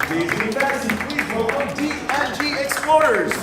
Dizney and Madison, please welcome D&G Explorers.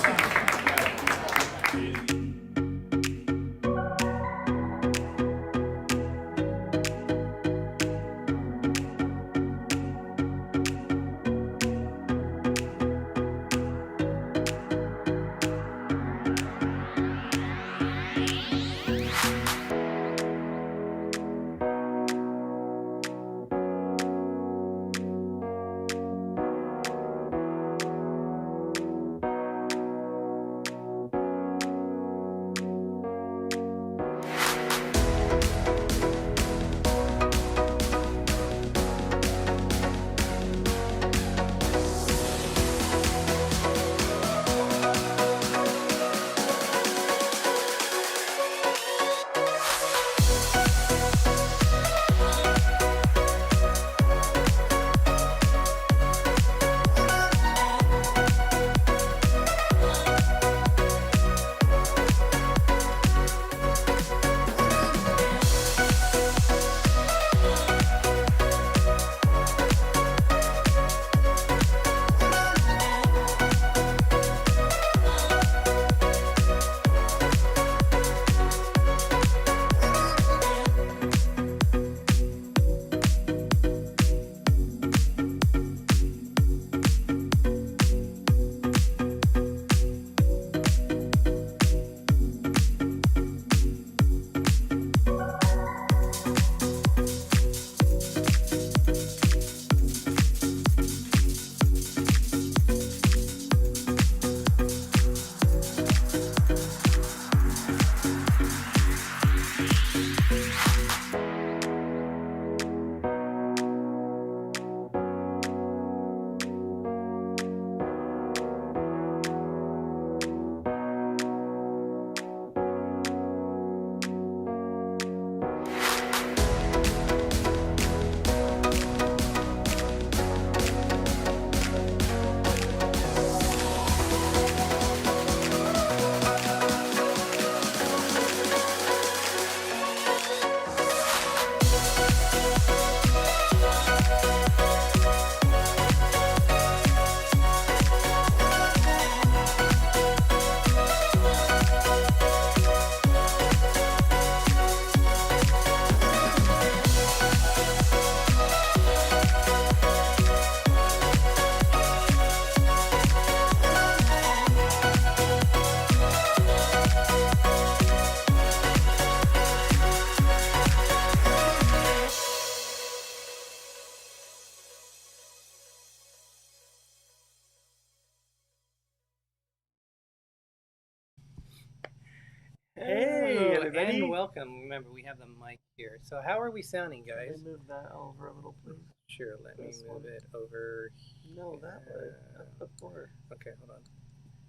Hey, everybody. And welcome. Remember, we have the mic here. So how are we sounding, guys? Can we move that over a little, please? Sure, let me This move one. it over No, here. that way. Up forward. Okay, hold on.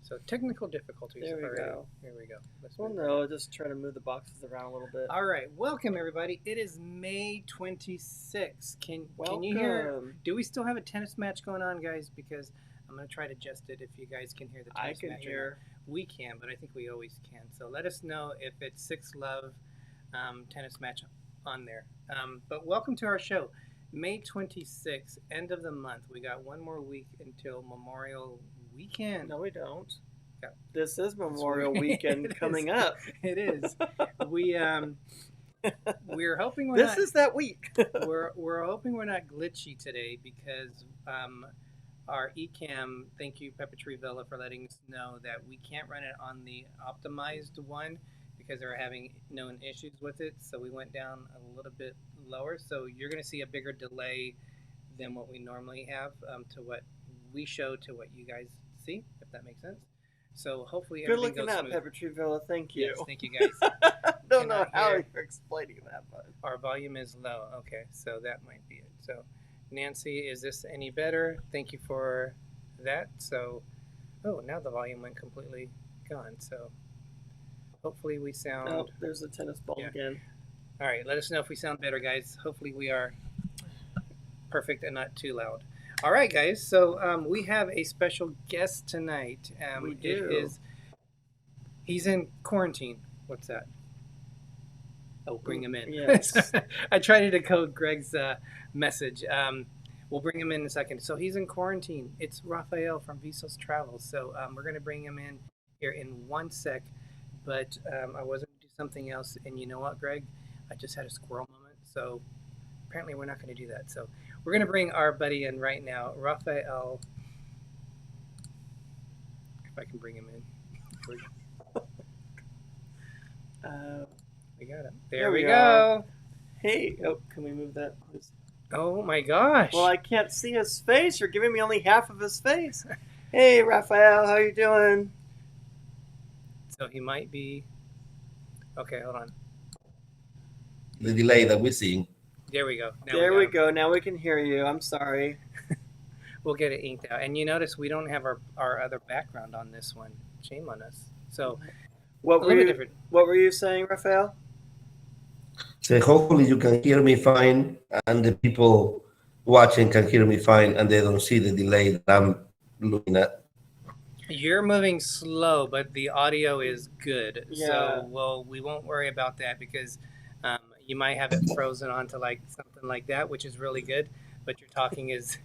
So technical difficulties. There we already. go. Here we go. Let's Well, move no, just try to move the boxes around a little bit. All right, welcome everybody. It is May 26th. Can you hear? Welcome. Do we still have a tennis match going on, guys? Because I'm going to try to adjust it if you guys can hear the I tennis can match. hear. We can, but I think we always can. So let us know if it's Six Love tennis match on there. But welcome to our show. May 26th, end of the month. We got one more week until Memorial Weekend. No, we don't. Yeah. This is Memorial Weekend It coming is. up. It is. We're hoping we're This not. is that week. We're hoping we're not glitchy today because our eCam. Thank you, Peppetree Villa, for letting us know that we can't run it on the optimized one because they're having known issues with it. So we went down a little bit lower. So you're going to see a bigger delay than what we normally have to what we show to what you guys see, if that makes sense. So hopefully Good everything looking goes up, smooth. Peppetree Villa. Thank you. Yes, thank you guys. Don't know Cannot how hear. you're explaining that, but Our volume is low. Okay, so that might be it. So, Nancy, is this any better? Thank you for that. So, oh, now the volume went completely gone. So, hopefully we sound. oh, there's a tennis ball Yeah. again. All right, let us know if we sound better, guys. Hopefully we are perfect and not too loud. All right, guys. So we have a special guest tonight. We It do. is. He's in quarantine. What's that? Oh, bring him in. Yes. I tried to decode Greg's message. We'll bring him in a second. So he's in quarantine. It's Rafael from Viso's Travels. So we're going to bring him in here in one sec. But I was going to do something else. And you know what, Greg? I just had a squirrel moment. So apparently we're not going to do that. So we're going to bring our buddy in right now, Rafael. If I can bring him in. We got him. There we go. Hey, oh, can we move that, please? Oh my gosh. Well, I can't see his face. You're giving me only half of his face. Hey, Rafael, how you doing? So he might be. Okay, hold on. The delay that we're seeing. There we go. Now There got we him. go. Now we can hear you. I'm sorry. We'll get it inked out. And you notice we don't have our other background on this one. Shame on us. So What a were little bit you? different. What were you saying, Rafael? So hopefully you can hear me fine, and the people watching can hear me fine, and they don't see the delay that I'm looking at. You're moving slow, but the audio is good. Yeah. So we won't worry about that because you might have it frozen onto like something like that, which is really good. But your talking is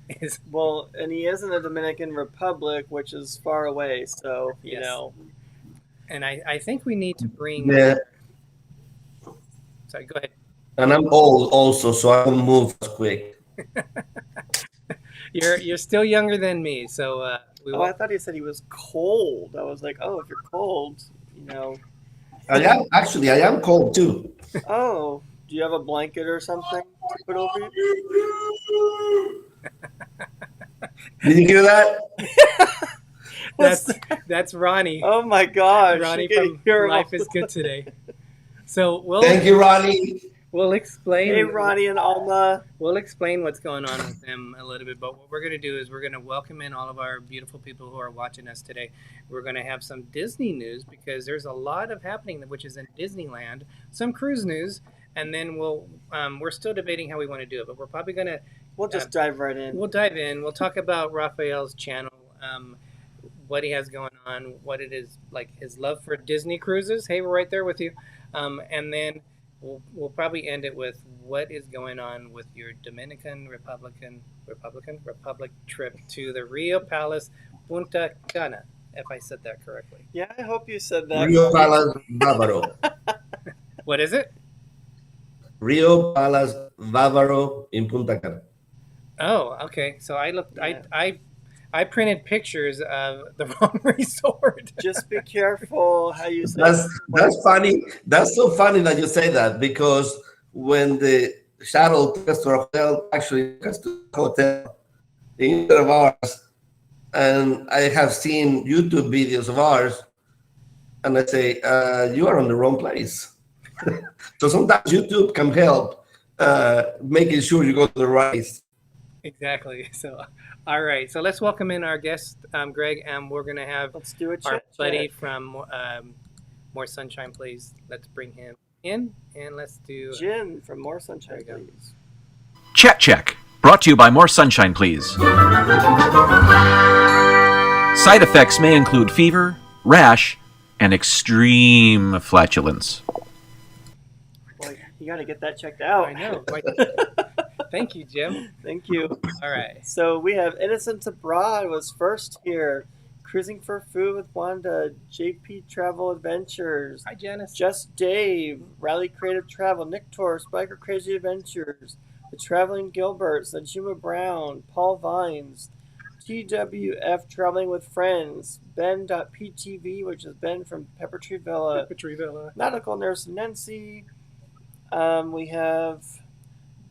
Well, and he is in the Dominican Republic, which is far away. So you Yes. know. and I think we need to bring. Yeah, Sorry, go ahead. and I'm old also, so I don't move as quick. You're still younger than me, so we Oh, will. I thought he said he was cold. I was like, oh, if you're cold, you know. I am cold too. Oh, do you have a blanket or something to put over you? Did you hear that? What's That's Ronnie. Oh my gosh! Ronnie you can from hear him Life all- is Good Today. So Thank you, Ronnie. we'll explain. Hey, Ronnie and Alma. We'll explain what's going on with them a little bit, but what we're going to do is we're going to welcome in all of our beautiful people who are watching us today. We're going to have some Disney news because there's a lot of happening which is in Disneyland, some cruise news, and then we're still debating how we want to do it, but we're probably going to We'll just dive right in. we'll dive in. We'll talk about Rafael's channel, what he has going on, what it is like, his love for Disney cruises. Hey, we're right there with you. And then we'll probably end it with what is going on with your Dominican Republic trip to the Rio Palace Punta Cana, if I said that correctly. Yeah, I hope you said that. Rio Palace Bávaro. What is it? Rio Palace Bávaro in Punta Cana. Oh, okay. So I looked. Yeah. I printed pictures of the wrong resort. Just be careful how you say. That's funny. That's so funny that you say that, because when the shuttle took us to our hotel, actually took us to the hotel instead of ours, and I have seen YouTube videos of ours, and I say, you are on the wrong place. So sometimes YouTube can help making sure you go to the right place. Exactly. So, all right. So let's welcome in our guest, Greg, and we're gonna have Let's do a our chat. buddy from More Sunshine, please. Let's bring him in, and let's do. Jim from More Sunshine, There we go. please. Chat Check, brought to you by More Sunshine, please. Side effects may include fever, rash, and extreme flatulence. Boy, you got to get that checked out. I know. Thank you, Jim. Thank you. All right. So we have Innocent Abroad was first here. Cruising for Food with Wanda, JP Travel Adventures, Hi, Janice. Just Dave, Rally Creative Travel, Nick Torres, Biker Crazy Adventures, The Traveling Gilberts, Najima Brown, Paul Vines, TWF Traveling with Friends, Ben.PTV, which is Ben from Pepper Tree Villa, Nautical Nurse Nancy. We have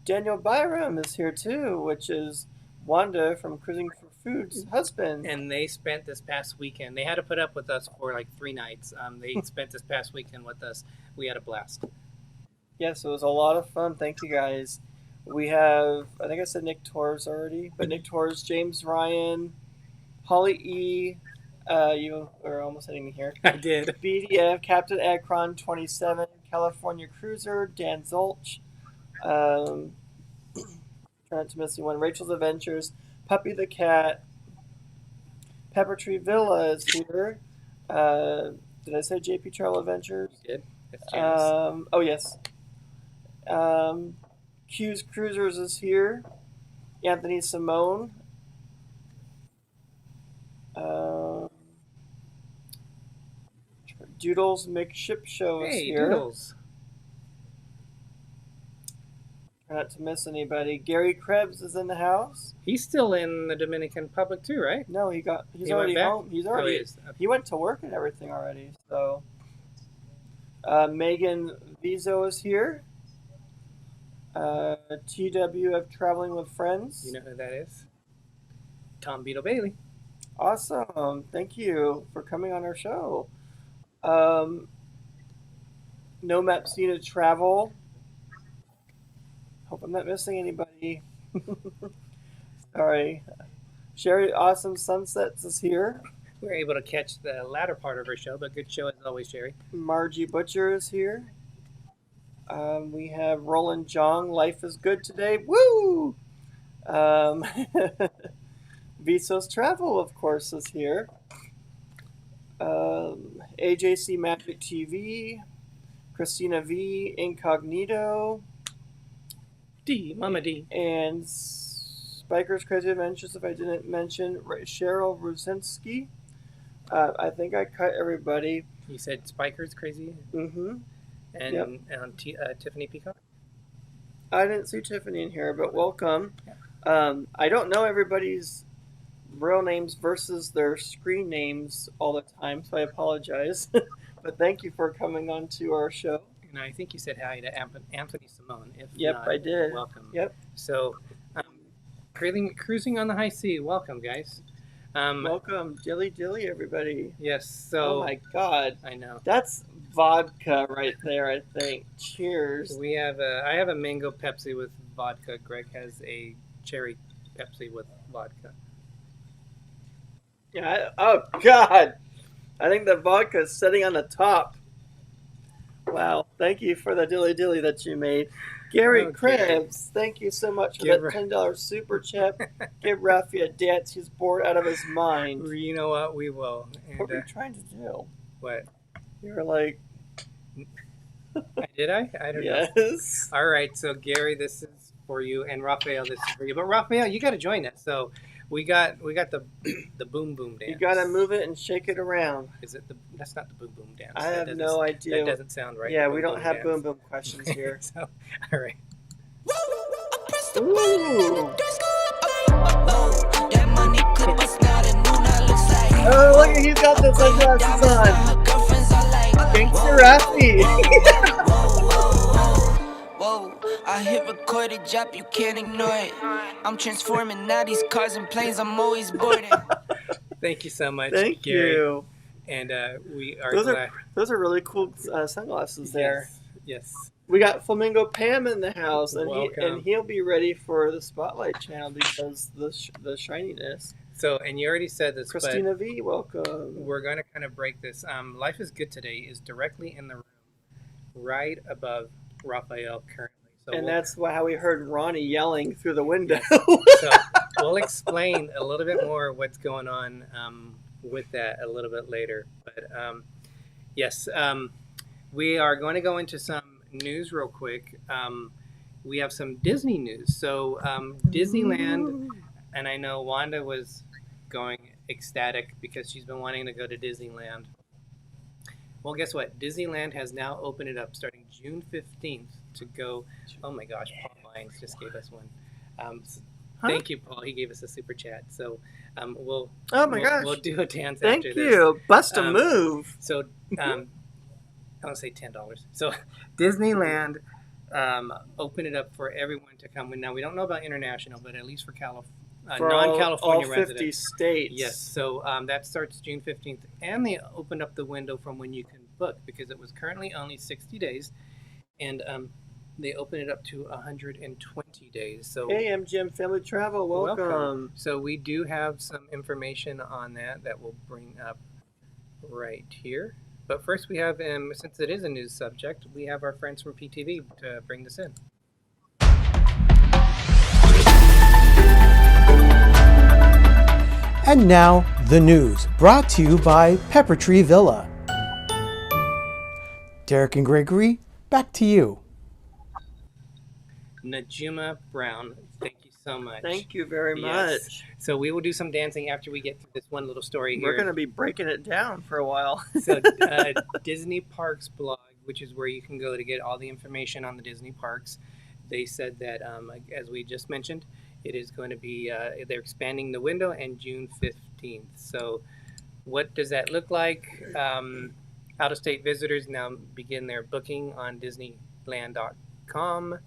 Daniel Byram is here too, which is Wanda from Cruising for Food's husband. And they spent this past weekend. They had to put up with us for like 3 nights. They spent this past weekend with us. We had a blast. Yes, it was a lot of fun. Thank you guys. We have, I think I said Nick Torres already, but Nick Torres, James Ryan, Holly E. You were almost hitting me here. I did. BDF, Captain Akron 27, California Cruiser, Dan Zolch. Trying not to miss anyone. Rachel's Adventures, Puppy the Cat, Pepper Tree Villa is here. Did I say JP Travel Adventures? You did. That's Janice. Oh yes. Q's Cruisers is here. Anthony Simone. Doodles McShip Show is Hey, here. Doodles. Try not to miss anybody. Gary Krebs is in the house. He's still in the Dominican Republic too, right? No, he's He already went back? home. He's Oh, already he is. Okay. he went to work and everything already. So Megan Viso is here. TWF Traveling with Friends. You know who that is? Tom Beetle Bailey. Awesome. Thank you for coming on our show. No Mapsina Travel. Hope I'm not missing anybody. Sorry. Sherry Awesome Sunsets is here. We were able to catch the latter part of her show, but good show as always, Sherry. Margie Butcher is here. We have Roland Jong. Life is good today. Woo! Viso's Travel, of course, is here. AJC Magic TV. Christina V. Incognito. D, Mama D. And Spiker's Crazy Adventures, if I didn't mention. Cheryl Rusinski. I think I cut everybody. You said Spiker's Crazy? Mm-hmm. And Tiffany Peacock? I didn't see Tiffany in here, but welcome. I don't know everybody's real names versus their screen names all the time, so I apologize. But thank you for coming on to our show. And I think you said hi to Anthony Simone. If Yep, not, I did. Welcome. Yep. So, cruising on the high sea. Welcome, guys. Welcome, Dilly, everybody. Yes. So. Oh my God, I know. that's vodka right there. I think. Cheers. We have I have a mango Pepsi with vodka. Greg has a cherry Pepsi with vodka. Yeah. Oh God, I think the vodka is sitting on the top. Wow. Thank you for the dilly that you made. Gary Krebs, thank you so much for that $10 super chat. Give Rafael a dance. He's bored out of his mind. You know what? We will. And, What were you trying to do? what? You were like, Did I? I don't know. yes. All right. So Gary, this is for you, and Rafael, this is for you. But Rafael, you got to join us. So we got the boom boom dance. You gotta move it and shake it around. Is it that's not the boom boom dance? I have no idea. That doesn't sound right. Yeah, the we don't have dance. boom boom questions here. So, all right. Ooh. Oh, look, he's got the sunglasses on. Gangster Raffy. Whoa, I hit record a drop, you can't ignore it. I'm transforming now these cars and planes, I'm always boarding. Thank you so much, Thank Gary. you. And we are Those glad. are really cool sunglasses there. Yes. We got Flamingo Pam in the house, and Welcome. he'll be ready for the Spotlight channel because the shininess. So, and you already said this, Christina V, welcome. but we're going to kind of break this. Life is Good Today is directly in the room, right above Rafael currently. So And that's how we heard Ronnie yelling through the window. So we'll explain a little bit more what's going on with that a little bit later. But yes, we are going to go into some news real quick. We have some Disney news. So Disneyland, and I know Wanda was going ecstatic because she's been wanting to go to Disneyland. Well, guess what? Disneyland has now opened it up starting June 15th to go. Oh my gosh, Paul Lyons just gave us one. Thank you, Paul. He gave us a super chat. So we'll. Oh my gosh. We'll do a dance Thank after this. you. Bust a move. So I don't say $10. So Disneyland opened it up for everyone to come. Now we don't know about international, but at least for non-California all 50 residents. states. Yes. So that starts June 15th, and they opened up the window from when you can book because it was currently only 60 days, and they opened it up to 120 days. So Hey, MGM Family Travel, welcome. So we do have some information on that we'll bring up right here. But first we have, since it is a news subject, we have our friends from PTV to bring this in. And now, the news, brought to you by Pepper Tree Villa. Derick and Greggory, back to you. Najuma Brown, thank you so much. Thank you very Yes. much. So we will do some dancing after we get through this one little story here. We're going to be breaking it down for a while. So Disney Parks blog, which is where you can go to get all the information on the Disney parks, they said that, as we just mentioned, it is going to be, they're expanding the window and June 15th. So what does that look like? Out-of-state visitors now begin their booking on Disneyland.com.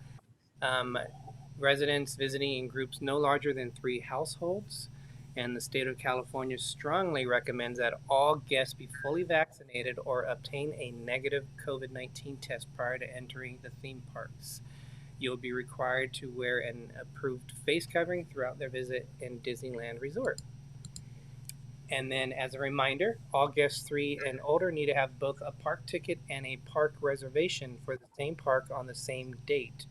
Residents visiting in groups no larger than 3 households. And the state of California strongly recommends that all guests be fully vaccinated or obtain a negative COVID-19 test prior to entering the theme parks. You'll be required to wear an approved face covering throughout their visit in Disneyland Resort. And then as a reminder, all guests 3 and older need to have both a park ticket and a park reservation for the same park on the same date.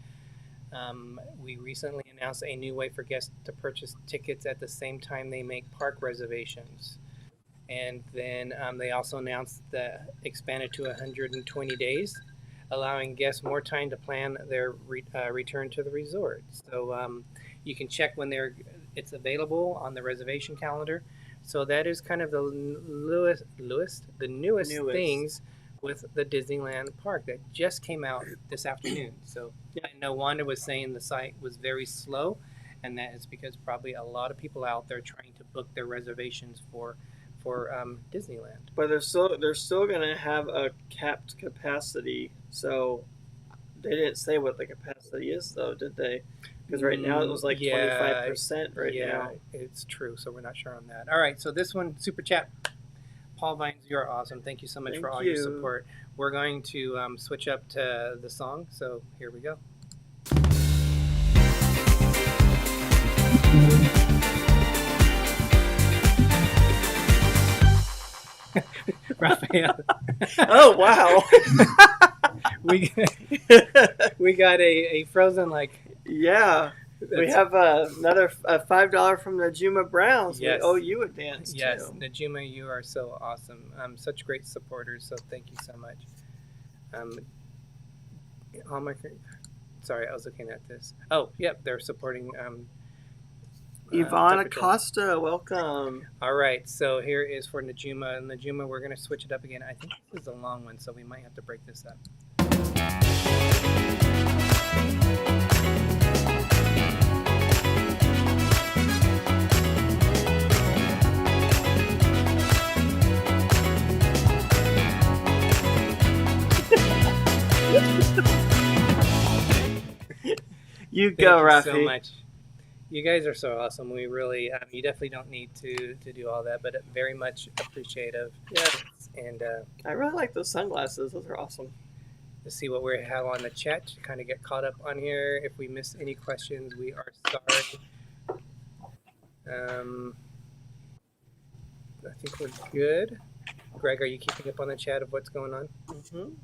We recently announced a new way for guests to purchase tickets at the same time they make park reservations. And then they also announced that expanded to 120 days, allowing guests more time to plan their return to the resort. So you can check when it's available on the reservation calendar. So that is kind of the newest things with the Disneyland park that just came out this afternoon. So I know Wanda was saying the site was very slow, and that is because probably a lot of people out there trying to book their reservations for Disneyland. But they're still going to have a capped capacity. So they didn't say what the capacity is, though, did they? Because right now it was like 25% right now. It's true. So we're not sure on that. All right. So this one, Super Chat. Paul Vines, you're awesome. Thank you so much for all your support. We're going to switch up to the song. So here we go. Rafael. Oh, wow. we got a Frozen, like... Yeah. We have another $5 from Najuma Brown. So yes. We owe you a dance, yes, too. Najuma, you are so awesome. Such great supporters, so thank you so much. Sorry, I was looking at this. Oh, yep, they're supporting... Yvonne Acosta, welcome. All right, so here is for Najuma. Najuma, we're going to switch it up again. I think this is a long one, so we might have to break this up. You go, Rafi. Thank you so much. You guys are so awesome. We really, you definitely don't need to do all that, but very much appreciative. Yeah. And I really like those sunglasses. Those are awesome. To see what we have on the chat, to kind of get caught up on here. If we missed any questions, we are sorry. I think we're good. Greg, are you keeping up on the chat of what's going on? Mm-hmm.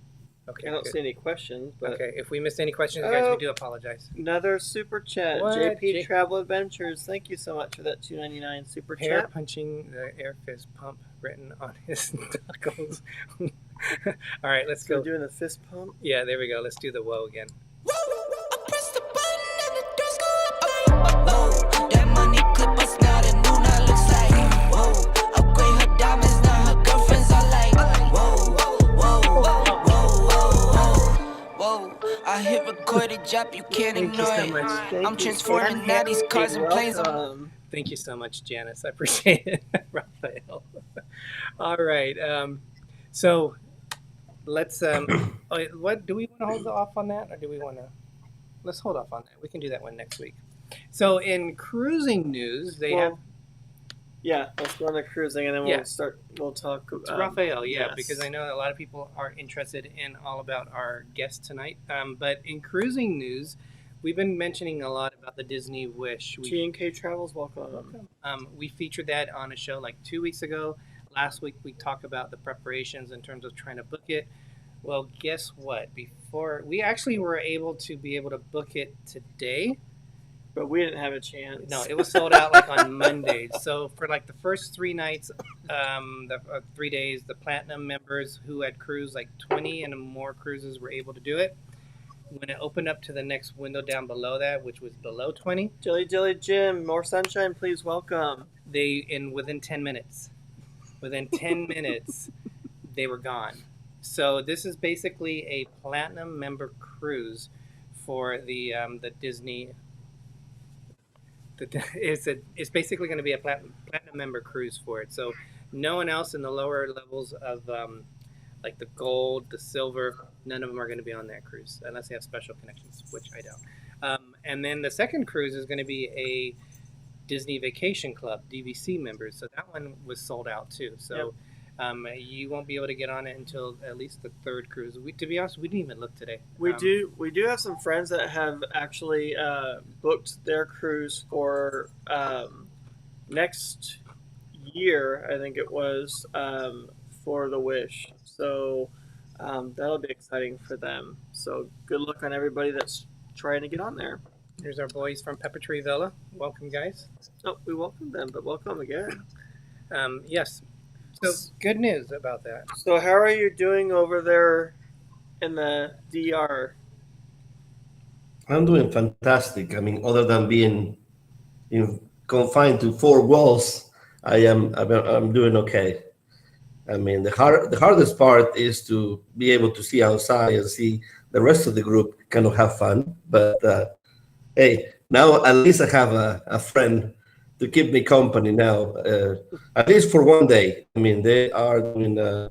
Okay. I don't good. see any questions. But Okay, if we missed any questions, guys, we do apologize. Another super chat. What? JP Travel Adventures. Thank you so much for that $2.99 super Hair chat. punching the air fist pump written on his knuckles. All right, let's go. We're doing the fist pump. Yeah, there we go. Let's do the whoa again. That money clip us now, the new now looks like whoa. Upgrade her diamonds, now her girlfriends are like whoa, whoa, whoa. I hit record and drop, you can't Thank you ignore so it. much. I'm transforming now these cars and planes. Thank you so much, Janice. I appreciate it, Rafael. All right. So let's. What do we want to hold off on that, or do we want to? Let's hold off on that. We can do that one next week. So in cruising news, they have. Yeah, let's go on the cruising, and then we'll talk. It's Rafael, yeah, yes. because I know a lot of people are interested in all about our guest tonight. But in cruising news, we've been mentioning a lot about the Disney Wish. G&K Travels, welcome. We featured that on a show like 2 weeks ago. Last week we talked about the preparations in terms of trying to book it. Well, guess what? Before we actually were able to book it today. But we didn't have a chance. No, it was sold out like on Mondays. So for like the first 3 nights, 3 days, the Platinum members who had cruised like 20 and more cruises were able to do it. when it opened up to the next window down below that, which was below 20, Jelly Jelly Jim, more sunshine, please welcome. within 10 minutes, they were gone. So this is basically a platinum member cruise for the Dizney. It's basically going to be a platinum member cruise for it. So no one else in the lower levels of like the gold, the silver, none of them are going to be on that cruise unless they have special connections, which I don't. And then the second cruise is going to be a Disney Vacation Club DVC members. So that one was sold out too. So you won't be able to get on it until at least the third cruise. To be honest, we didn't even look today. We do have some friends that have actually booked their cruise for next year, I think it was, for the Wish. So that'll be exciting for them. So good luck on everybody that's trying to get on there. Here's our boys from Pepper Tree Villa. Welcome, guys. Oh, we welcome them, but welcome again. Yes. So good news about that. So how are you doing over there in the DR? I'm doing fantastic. I mean, other than being confined to four walls, I'm doing okay. I mean, the hardest part is to be able to see outside and see the rest of the group kind of have fun. But hey, now at least I have a friend to keep me company now, at least for one day. I mean, they are doing a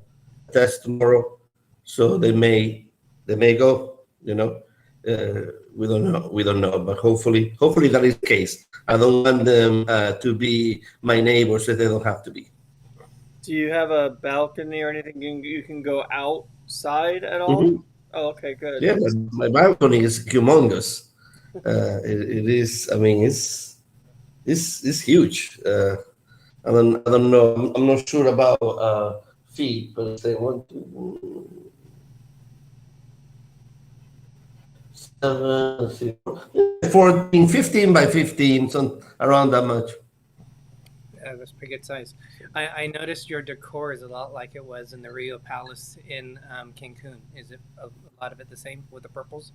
test tomorrow, so they may go. We don't know, but hopefully that is the case. I don't want them to be my neighbors if they don't have to be. Do you have a balcony or anything you can go outside at all? Mm-hmm. Oh, okay, good. Yeah, my balcony is humongous. It is. I mean, it's huge. I don't know. I'm not sure about feet, but they want to. 14, 15 by 15, so around that much. That's pretty good size. I noticed your decor is a lot like it was in the Rio Palace in Cancun. Is it a lot of it the same with the purples?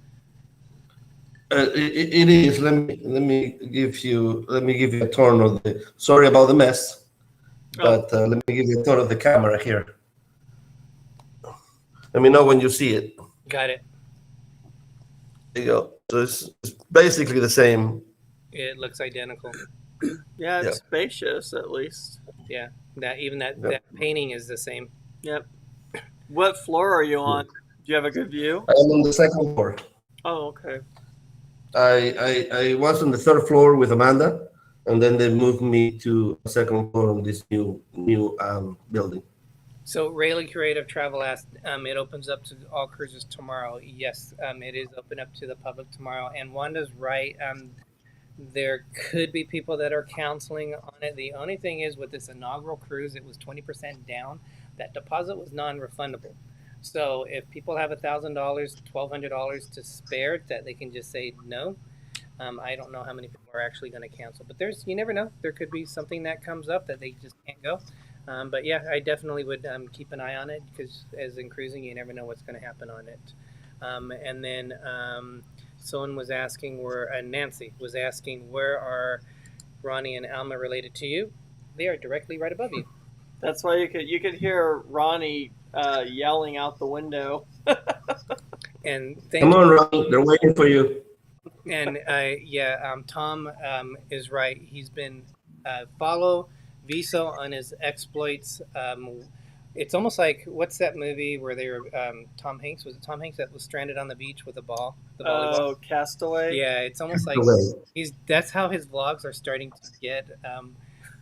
It is. Let me give you a turn of the. Sorry about the mess, but let me give you a turn of the camera here. Let me know when you see it. Got it. There you go. So it's basically the same. It looks identical. Yeah, it's spacious at least. Yeah, that painting is the same. Yep. What floor are you on? Do you have a good view? I'm on the second floor. Oh, okay. I was on the third floor with Amanda, and then they moved me to the second floor on this new building. So Rayleigh Creative Travel asked, it opens up to all cruises tomorrow. Yes, it is open up to the public tomorrow. And Wanda's right. There could be people that are canceling on it. The only thing is with this inaugural cruise, it was 20% down. That deposit was non-refundable. So if people have $1,000, $1,200 to spare, that they can just say no. I don't know how many people are actually going to cancel, but you never know. There could be something that comes up that they just can't go. But yeah, I definitely would keep an eye on it because as in cruising, you never know what's going to happen on it. And then someone was asking Nancy was asking, where are Ronnie and Alma related to you? They are directly right above you. That's why you could hear Ronnie yelling out the window. And come on, Ronnie, they're waiting for you. And Tom is right. He's been follow Viso on his exploits. It's almost like, what's that movie where they were Tom Hanks? Was it Tom Hanks that was stranded on the beach with the ball? The volleyball? Oh, Castaway. Yeah, it's almost like that's how his vlogs are starting to get.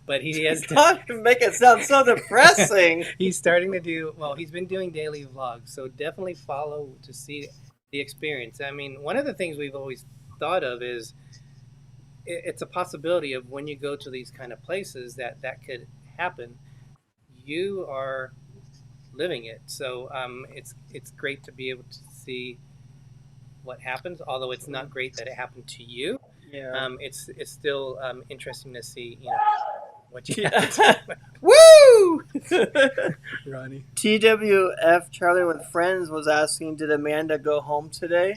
But he has Stop make it sound so depressing. He's starting to do he's been doing daily vlogs, so definitely follow to see the experience. I mean, one of the things we've always thought of is it's a possibility of when you go to these kind of places that could happen. You are living it, so it's great to be able to see what happens. Although it's not great that it happened to you. Yeah. It's still interesting to see what you have. Woo! Ronnie. TWF Traveling with Friends was asking, did Amanda go home today?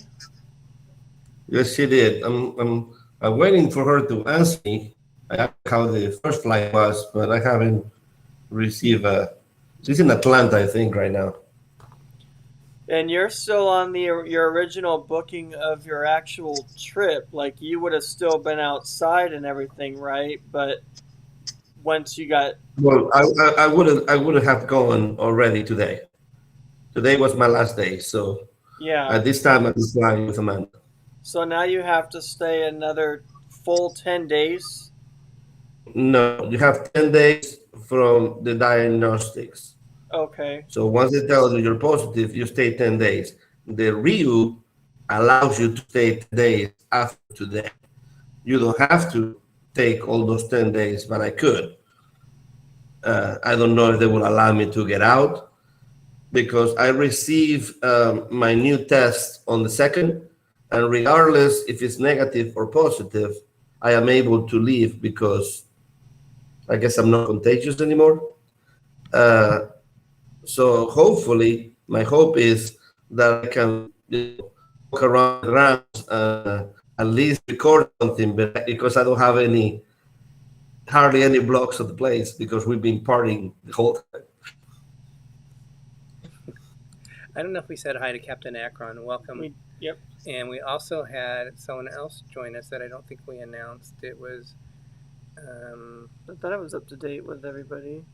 Yes, she did. I'm waiting for her to answer me. I asked how the first flight was, but I haven't received a. She's in Atlanta, I think, right now. And you're still on your original booking of your actual trip. Like you would have still been outside and everything, right? But once you got Well, I would have gone already today. Today was my last day, so yeah, at this time I'm flying with Amanda. so now you have to stay another full 10 days. No, you have 10 days from the diagnostics. Okay. So once they tell you you're positive, you stay 10 days. The RIU allows you to stay 10 days after today. You don't have to take all those 10 days, but I could. I don't know if they will allow me to get out because I receive my new test on the second, and regardless if it's negative or positive, I am able to leave because I guess I'm not contagious anymore. Uh, so hopefully, my hope is that I can walk around the grounds, at least record something, but because I don't have hardly any blocks of the place because we've been partying the whole time. I don't know if we said hi to Captain Akron. Welcome. Yep. And we also had someone else join us that I don't think we announced. It was I thought I was up to date with everybody.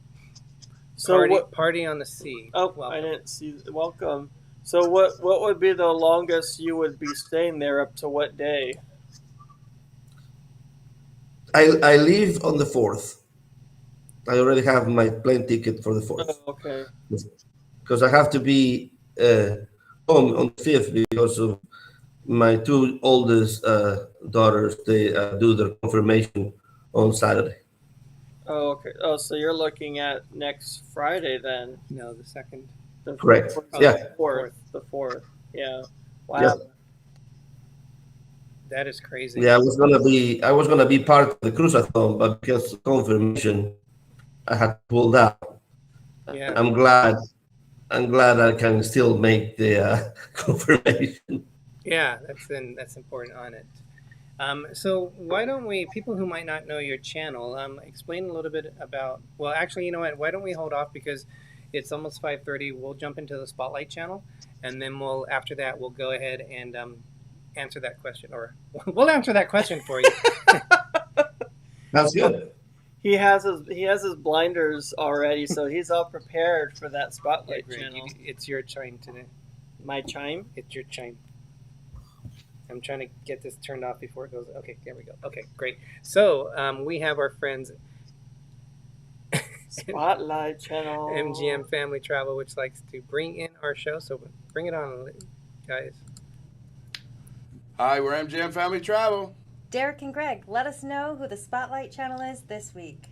So Party on the Sea. Oh, welcome. I didn't see. Welcome. So what would be the longest you would be staying there? Up to what day? I leave on the 4th. I already have my plane ticket for the 4th. Oh, okay. Because I have to be home on the 5th because of my two oldest daughters. They do their confirmation on Saturday. Oh, okay. Oh, so you're looking at next Friday then? No, the second. Correct. Yeah. The 4th. Yeah. Wow. Yeah. That is crazy. Yeah, I was gonna be part of the cruiseathon, but because of confirmation, I had to pull out. Yeah. I'm glad I can still make the confirmation. Yeah, that's important on it. So why don't we, people who might not know your channel, explain a little bit about, well, actually, you know what, why don't we hold off because it's almost 5:30. We'll jump into the Spotlight channel, and then after that, we'll go ahead and answer that question, or we'll answer that question for you. That's good. He has his blinders already, so he's all prepared for that Spotlight channel. It's your chime today. My chime? It's your chime. I'm trying to get this turned off before it goes. Okay, there we go. Okay, great. So we have our friends Spotlight channel. MGM Family Travel, which likes to bring in our show. So bring it on, guys. Hi, we're MGM Family Travel. Derick and Greg, let us know who the Spotlight channel is this week.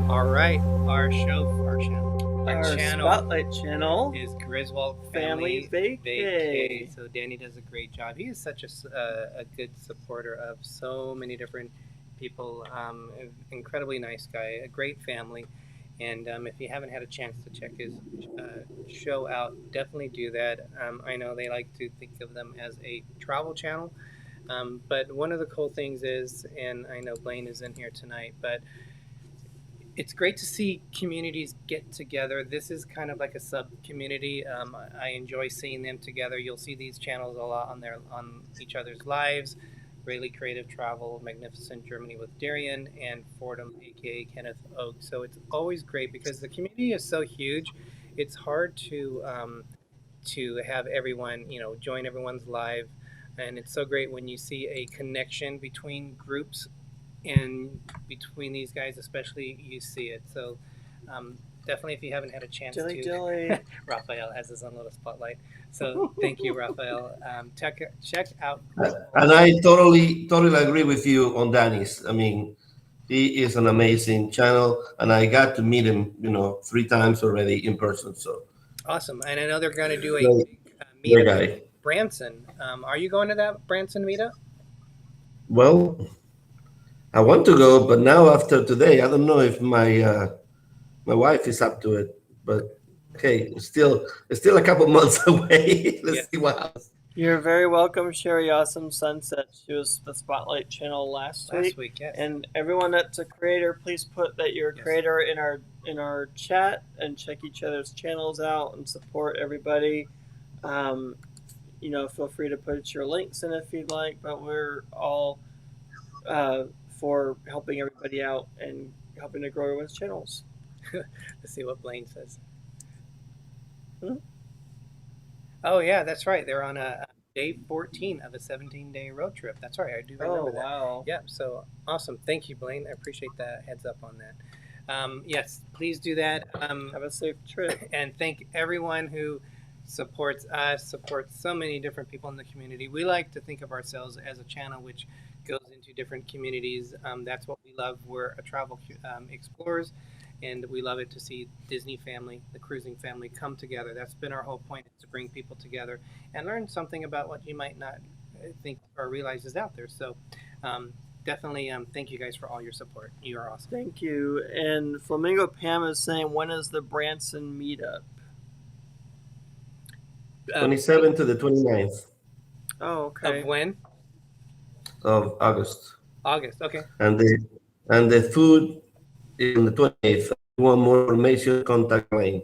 All right, our channel Spotlight channel is Griswold Family Vacay. So Danny does a great job. He is such a good supporter of so many different people. Incredibly nice guy, a great family. And if you haven't had a chance to check his show out, definitely do that. I know they like to think of them as a travel channel. But one of the cool things is, and I know Blaine is in here tonight, but it's great to see communities get together. This is kind of like a sub-community. I enjoy seeing them together. You'll see these channels a lot on each other's lives. Really Creative Travel, Magnificent Germany with Darian, and Fordham, aka Kenneth Oak. So it's always great because the community is so huge. It's hard to have everyone, join everyone's live, and it's so great when you see a connection between groups and between these guys, especially, you see it. So definitely, if you haven't had a chance to, Rafael has his own little spotlight. So thank you, Rafael. Check out. And I totally agree with you on Danny's. I mean, he is an amazing channel, and I got to meet him, 3 times already in person. So awesome. And I know they're going to do a big meetup in Branson. Are you going to that Branson meetup? Well, I want to go, but now after today, I don't know if my wife is up to it. But hey, it's still a couple months away. Let's Yeah. see what happens. You're very welcome, Sherry Awesome Sunset. She was the Spotlight channel last week. Yes. And everyone that's a creator, please put that you're a Yes. creator in our chat and check each other's channels out and support everybody. Feel free to put your links in if you'd like, but we're all for helping everybody out and helping to grow everyone's channels. Let's see what Blaine says. Hmm? Oh yeah, that's right. They're on a day 14 of a 17-day road trip. That's right. I do remember that. Wow. Yeah, so awesome. Thank you, Blaine. I appreciate that heads up on that. Yes, please do that. Have a safe trip. And thank everyone who supports us, supports so many different people in the community. We like to think of ourselves as a channel which goes into different communities. That's what we love. We're a travel explorers, and we love it to see Disney family, the cruising family, come together. That's been our whole point, is to bring people together and learn something about what you might not think or realize is out there. So definitely thank you guys for all your support. You are awesome. Thank you. And Flamingo Pam is saying, when is the Branson meetup? 27th to the 29th Oh, okay. Of when? of August, August. Okay. and the food is on the 28th. If you want more information, contact Wayne.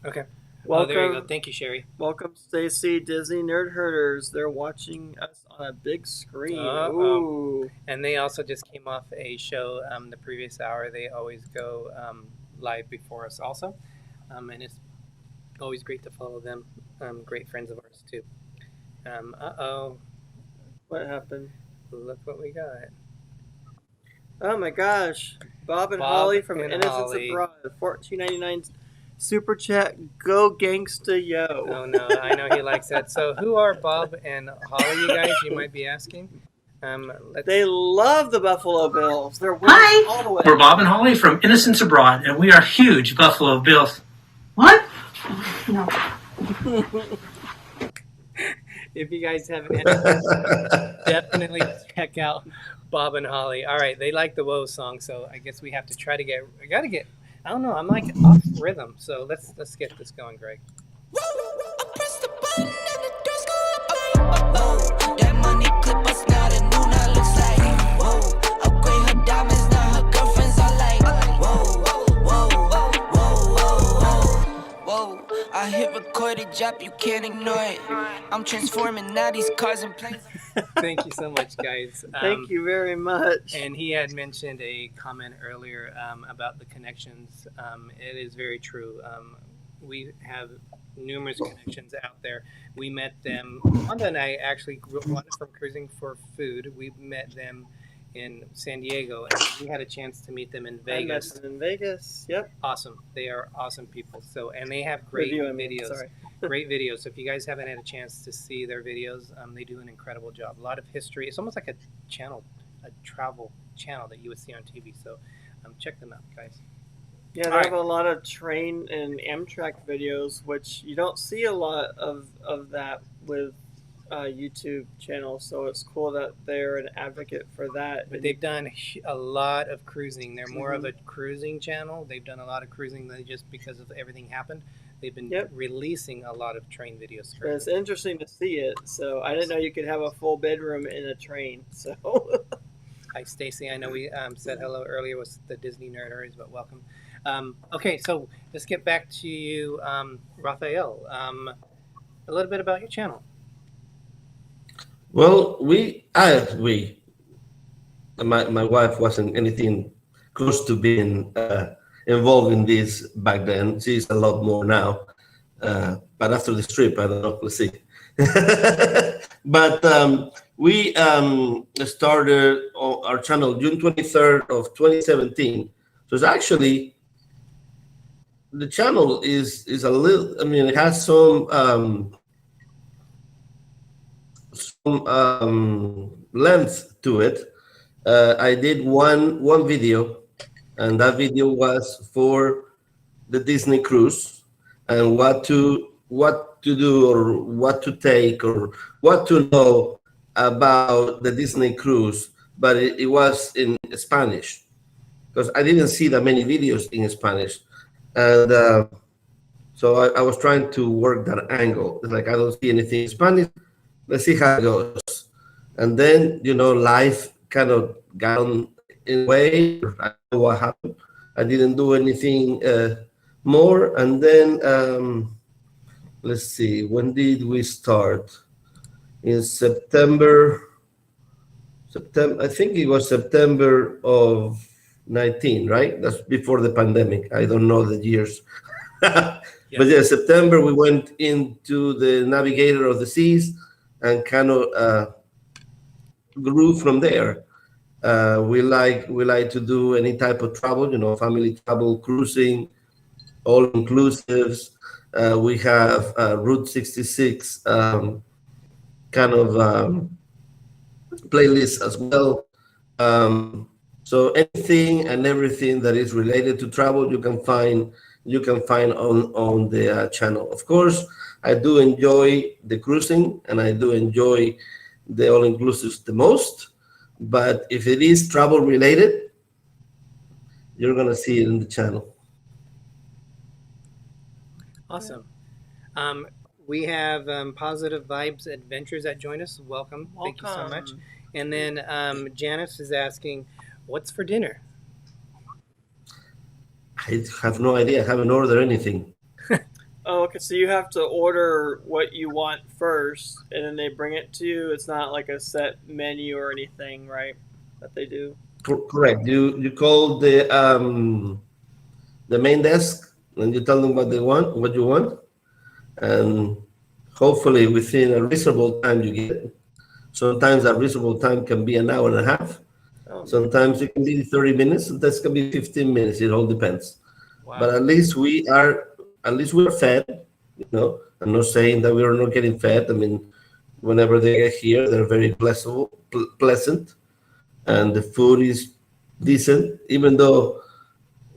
Okay. Welcome, Oh, there you go. Thank you, Sherry. welcome, Stacy. Disney Nerd Herders. They're watching us on a big screen. Uh-oh. Ooh. And they also just came off a show the previous hour. They always go live before us also. And it's always great to follow them. Great friends of ours, too. Uh-oh. What happened? Look what we got. Oh my gosh. Bob and Bob Holly from and Innocence Holly. Abroad. $14.99 super chat. Go gangsta yo. Oh, no. I know he likes that. So who are Bob and Holly, you guys? You might be asking. They love the Buffalo Bills. They're winning all the way. We're Bob and Holly from Innocence Abroad, and we are huge Buffalo Bills. What? No. If you guys haven't had it, definitely check out Bob and Holly. All right, they like the Woe song, so I guess we have to try to get. I gotta get. I don't know. I'm like off rhythm, so let's get this going, Greg. That money clip us now, the new now looks like. Whoa, upgrade her diamonds, now her girlfriends are like. Whoa, whoa, whoa, whoa, whoa, whoa. I hit recorded drop, you can't ignore it. I'm transforming now these cars and planes. Thank you so much, guys. Thank you very much. And he had mentioned a comment earlier about the connections. It is very true. We have numerous connections out there. We met them. Wanda and I actually grew up from cruising for food. We met them in San Diego, and we had a chance to meet them in Vegas. I met them in Vegas. Yep. Awesome. They are awesome people. So, and they have great Reviewing me, videos. sorry. Great videos. So if you guys haven't had a chance to see their videos, they do an incredible job. A lot of history. It's almost like a channel, a travel channel that you would see on TV. So check them out, guys. Yeah, they have a lot of train and Amtrak videos, which you don't see a lot of that with YouTube channels. So it's cool that they're an advocate for that. But they've done a lot of cruising. They're more of a cruising channel. They've done a lot of cruising just because of everything happened. They've been releasing a lot of train videos. But it's interesting to see it. So I didn't know you could have a full bedroom in a train. So. Hi, Stacy. I know we said hello earlier with the Disney Nerders, but welcome. Okay, so let's get back to you, Rafael. A little bit about your channel. Well, my wife wasn't anything close to being involved in this back then. She's a lot more now. But after this trip, I don't know, let's see. But we started our channel June 23rd of 2017. So it's actually, the channel is a little, I mean, it has some length to it. I did one video, and that video was for the Disney cruise and what to do or what to take or what to know about the Disney cruise but it was in Spanish because I didn't see that many videos in Spanish, and so I was trying to work that angle. It's like I don't see anything in Spanish. Let's see how it goes, and then life kind of got on in a way. I don't know what happened. I didn't do anything more, and then let's see, when did we start? In September. I think it was September of 19, right? That's before the pandemic. I don't know the years. But yeah, September, we went into the Navigator of the Seas and kind of grew from there. We like to do any type of travel, family travel, cruising, all inclusives. We have Route 66 kind of playlist as well. So anything and everything that is related to travel, you can find on the channel. Of course, I do enjoy the cruising and I do enjoy the all-inclusives the most. But if it is travel related, you're gonna see it in the channel. Awesome. We have Positive Vibes Adventures that join us. Welcome. Thank you so much. And then Janice is asking, what's for dinner? I have no idea. I haven't ordered anything. Oh, okay. So you have to order what you want first, and then they bring it to you. It's not like a set menu or anything, right? That they do. Correct. You call the main desk, and you tell them what you want, and hopefully within a reasonable time you get it. Sometimes that reasonable time can be an hour and a half. Oh. Sometimes it can be 30 minutes. Sometimes it can be 15 minutes. It all depends. Wow. But at least we are fed. I'm not saying that we are not getting fed. I mean, whenever they get here, they're very pleasant, and the food is decent. Even though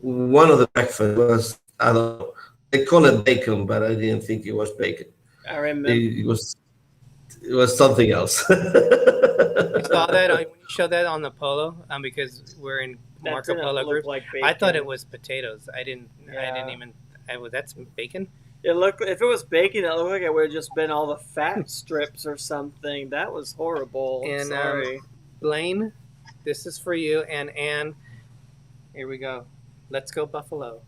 one of the breakfast was, I don't know, they call it bacon, but I didn't think it was bacon. I remember. It was something else. I saw that when you showed that on the polo, because we're in Marco Polo group. Like I thought it was potatoes. I didn't even. That's bacon. If it was bacon, it looked like it would have just been all the fat strips or something. That was horrible. And sorry. Blaine, this is for you, and Anne. Here we go. Let's go Buffalo.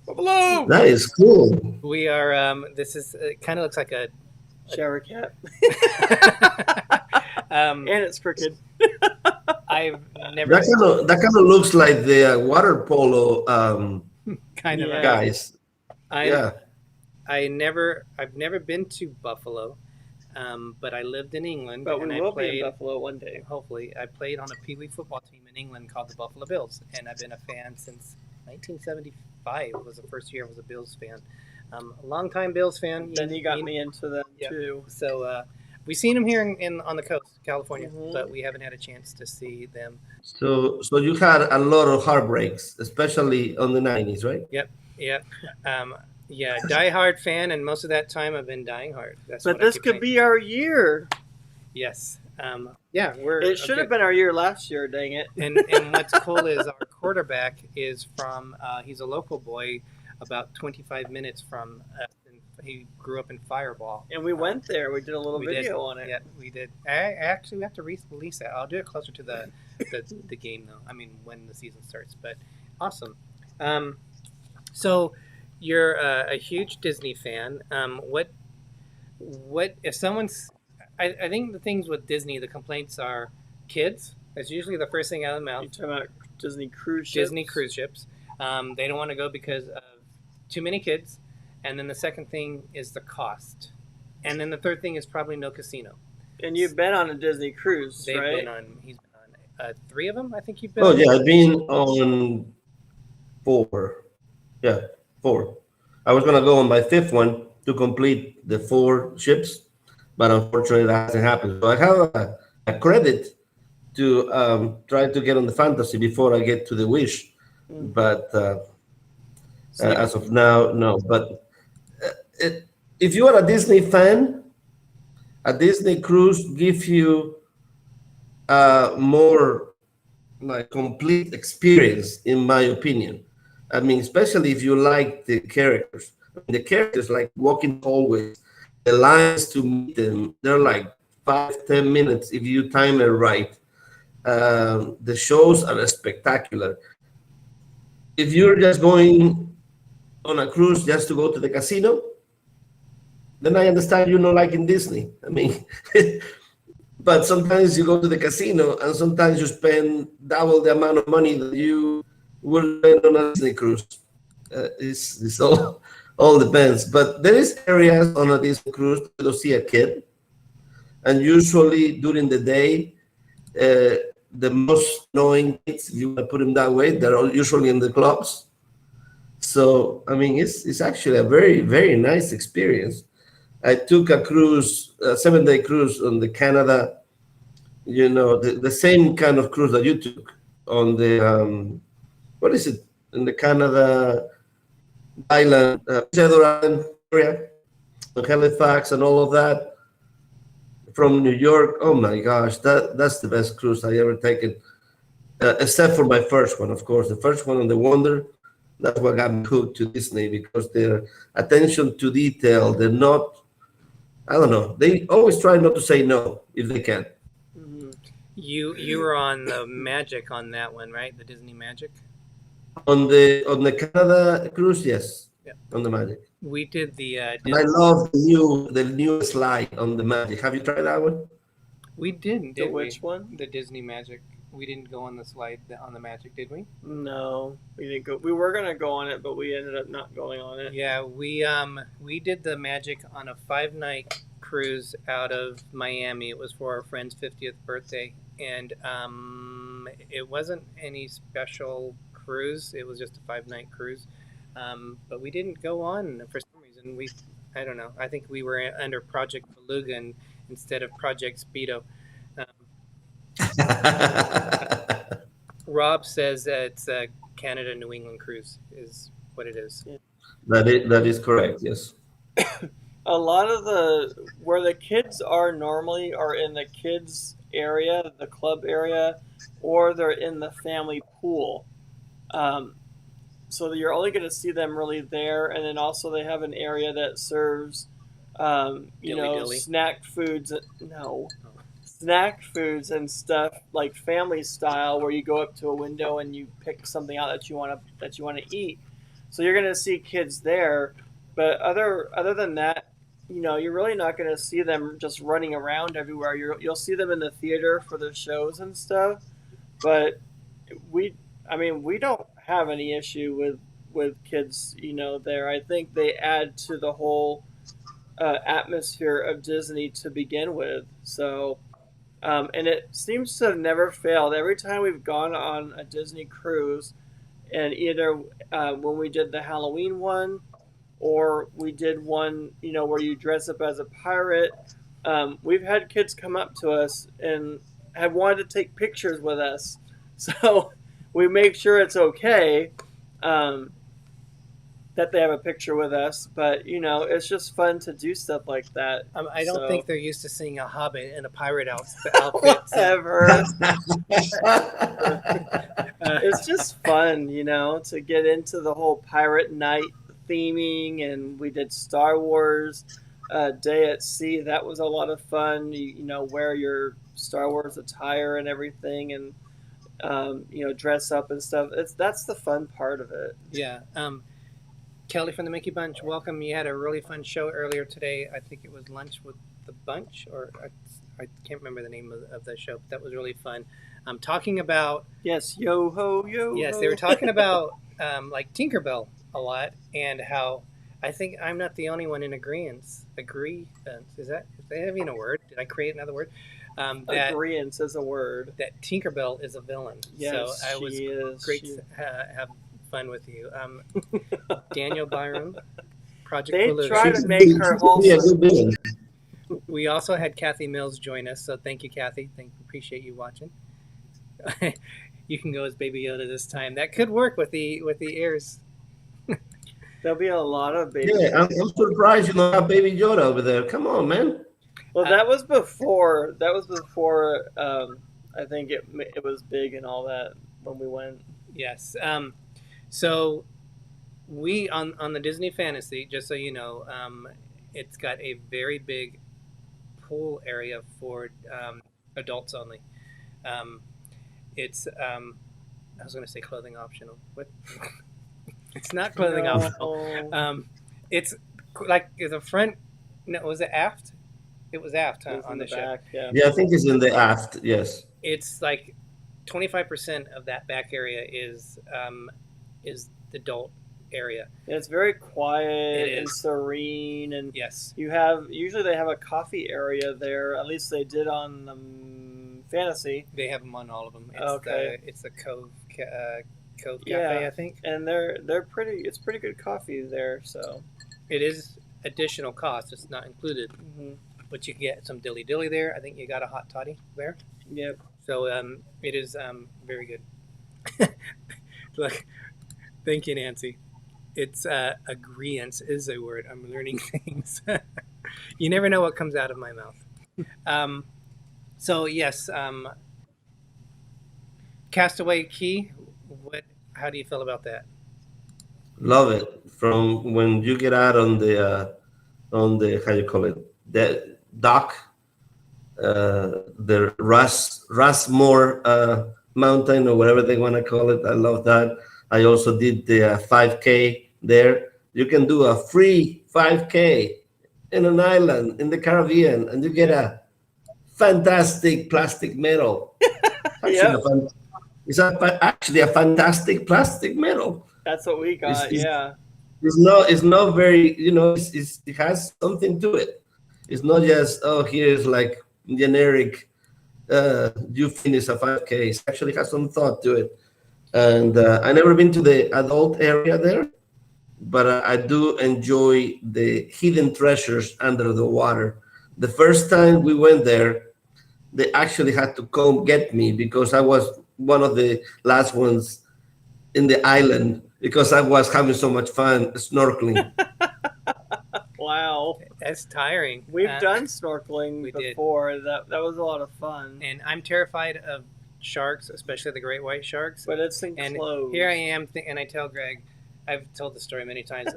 Buffalo. That is cool. We are. This is. It kind of looks like a shower cap. And it's crooked. I've never. That kind of looks like the water polo kind of guys. I've never been to Buffalo, but I lived in England. But and we I will played, be in Buffalo one day. Hopefully, I played on a Pee Wee football team in England called the Buffalo Bills, and I've been a fan since 1975. Was the first year I was a Bills fan. A long-time Bills fan. Then you got me into them too. So we've seen them here on the coast, California, but we haven't had a chance to see them. So you had a lot of heartbreaks, especially on the 90s, right? Yep. Yeah, die-hard fan, and most of that time I've been dying hard. But this could be our year. Yes. It should have been our year last year, dang it. And what's cool is our quarterback is from, he's a local boy, about 25 minutes from us. He grew up in Fireball. And we went there. We did a little video on it. Yeah, we did. Actually, we have to release that. I'll do it closer to the game, though. I mean, when the season starts. But awesome. So you're a huge Disney fan. What if someone's... I think the things with Disney, the complaints are kids. That's usually the first thing out of the mouth. You're talking about Disney cruise ships? Disney cruise ships. They don't want to go because of too many kids. And then the second thing is the cost. And then the third thing is probably no casino. And you've been on a Disney cruise, right? He's been on 3 of them, I think you've been on. Oh, yeah, I've been on 4. Yeah, 4. I was going to go on my 5th one to complete the 4 ships, but unfortunately that hasn't happened. So I have a credit to try to get on the Fantasy before I get to the Wish. But as of now, no. But if you are a Disney fan, a Disney cruise gives you more like complete experience, in my opinion. I mean, especially if you like the characters. I mean, the characters, like walking hallways, the lines to meet them, they're like 5-10 minutes if you time it right. The shows are spectacular. If you're just going on a cruise just to go to the casino, then I understand you're not liking Disney. I mean, but sometimes you go to the casino and sometimes you spend double the amount of money that you would spend on a Disney cruise. It's all depends. But there is areas on a Disney cruise that you'll see a kid, and usually during the day, the most annoying kids, if you want to put them that way, they're all usually in the clubs. So I mean, it's actually a very, very nice experience. I took a cruise, a 7-day cruise on the Canada, the same kind of cruise that you took on the, what is it, in the Canada island, Cedar Island area, Halifax and all of that, from New York. Oh my gosh, that's the best cruise I ever taken, except for my first one, of course. The first one on the Wonder, that's what got me hooked to Disney, because their attention to detail, they're not, I don't know. They always try not to say no if they can. You were on the Magic on that one, right? The Disney Magic. On the Canada cruise, yes. Yeah. On the Magic. We did the. And I love the new slide on the Magic. Have you tried that one? We didn't. Did Which we? one? The Disney Magic. We didn't go on the slide on the Magic, did we? No, we didn't go. We were gonna go on it, but we ended up not going on it. Yeah, we did the Magic on a 5-night cruise out of Miami. It was for our friend's 50th birthday, and it wasn't any special cruise. It was just a 5-night cruise, but we didn't go on for some reason. I don't know. I think we were under Project Beluga instead of Project Speedo. Rob says that it's a Canada New England cruise is what it is. That is correct. Yes. A lot of where the kids are normally are in the kids area, the club area, or they're in the family pool. So you're only going to see them really there, and then also they have an area that serves, Dilly. snack foods. No. Snack foods and stuff like family style, where you go up to a window and you pick something out that you want to eat. So you're going to see kids there, but other than that, you're really not going to see them just running around everywhere. You'll see them in the theater for the shows and stuff, but we don't have any issue with kids, there. I think they add to the whole atmosphere of Disney to begin with. So. And it seems to have never failed. Every time we've gone on a Disney cruise, and either when we did the Halloween one, or we did one, where you dress up as a pirate, we've had kids come up to us and have wanted to take pictures with us. So we make sure it's okay that they have a picture with us, but it's just fun to do stuff like that. I don't think they're used to seeing a hobbit in a pirate outfit. Whatever. It's just fun, to get into the whole pirate night theming, and we did Star Wars Day at Sea. That was a lot of fun. You wear your Star Wars attire and everything, and dress up and stuff. That's the fun part of it. Yeah. Kelly from the Mickey Bunch, welcome. You had a really fun show earlier today. I think it was Lunch with the Bunch, or I can't remember the name of the show, but that was really fun. Talking about... Yes, yo-ho, yo-ho. Yes, they were talking about like Tinkerbell a lot, and how I think I'm not the only one in agreement. Is that even a word? Did I create another word? Agreement is a word. That Tinkerbell is a villain. Yes, so she is. Great to have fun with you. Daniel Byram, Project They Beluga. try to make her wholesome. We also had Kathy Mills join us, so thank you, Kathy. Appreciate you watching. You can go as Baby Yoda this time. That could work with the ears. There'll be a lot of baby. Yeah, I'm surprised you don't have Baby Yoda over there. Come on, man. Well, that was before I think it was big and all that when we went. Yes. So we on the Disney Fantasy, just so you know, it's got a very big pool area for adults only. It's I was going to say clothing optional. What? It's not clothing optional. It's like the front. No, was it aft? It was aft on the ship. Back, yeah. Yeah, I think it's in the aft. Yes. It's like 25% of that back area is the adult area. And it's very quiet It and is. serene, and Yes. usually they have a coffee area there. At least they did on Fantasy. They have them on all of them. It's Okay. It's the Cove Cafe, Yeah. I think. And they're pretty. It's pretty good coffee there. So It is additional cost. It's not included, but you can get some dilly dilly there. I think you got a hot toddy there. yep. So it is very good. Look, thank you, Nancy. It's agreeance is a word. I'm learning things. You never know what comes out of my mouth. So yes, Castaway Key. How do you feel about that? Love it. From when you get out on the how you call it, the dock, the Rushmore mountain or whatever they want to call it. I love that. I also did the 5K there. You can do a free 5K in an island in the Caribbean, and you get a fantastic plastic medal. It's actually a fantastic plastic medal. That's what we got. Yeah. It's not very, it has something to it. It's not just, oh, here's like generic, you finish a 5K. It actually has some thought to it. And I never been to the adult area there, but I do enjoy the hidden treasures under the water. The first time we went there, they actually had to come get me because I was one of the last ones in the island because I was having so much fun snorkeling. Wow. That's tiring. We've done snorkeling we did. before. That was a lot of fun. And I'm terrified of sharks, especially the great white sharks. But it's enclosed. And here I am, and I tell Greg, I've told the story many times,